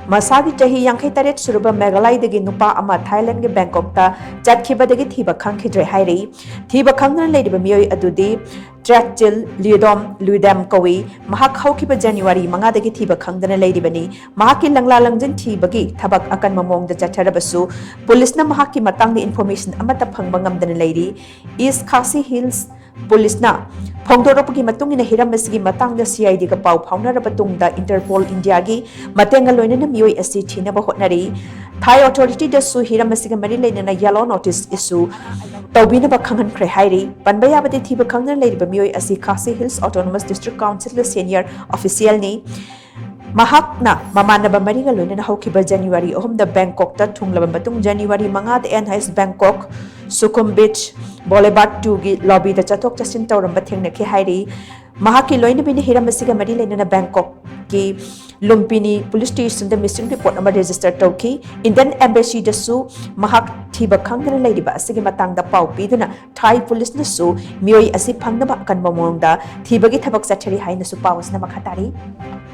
Masha ki Chahi Yankhaitaret Suraba Meghalaya Dagi Nupa ama Thailand ke Bangkok ta Chatkhibadagi Thiba Khangkhidre hairi Thiba Khangkhidre ladiba miyoi adudi Trachil Ludam Kawi Mahak haukiba January mangadagi Thiba Khangdana ladibani Mahaki langla langjin Thibagi Thabak akan mamong da chatharabasu Police na mahaki matang ni information amata phangba ngamdana lady East Khasi Hills Police na Phongdorapagi matungina hiramasi matangda CID ka pau phaunaraba tungda Interpol India gi matenga loinana miyoi asi thinaba hotnari Thai authority da su hiramasi ga mari leinana yellow notice issue tawbinaba khanghan khre hairi panba yabati thiba khangna leiriba miyoi asi Khasi Hills Autonomous District Council the senior official ni Mahakna mamanaba mariga loinana haukiba January ohumda Bangkok ta thunglaba matung January mangad NHS Bangkok Sukhum Beach Boulevard 2 gi lobby da chathok chasin tawramba thengna ki hairi Mahaki loina bini hiramasiga mari leinana Bangkok ki Lumpini police station the missing report number register tauki Indian embassy da su mahak thiba khangdana leiriba asigi matang da pau piduna Thai police na su miyoi asi phangnaba kan mamongda thibagi thabak chathari haina su pawas na makhatari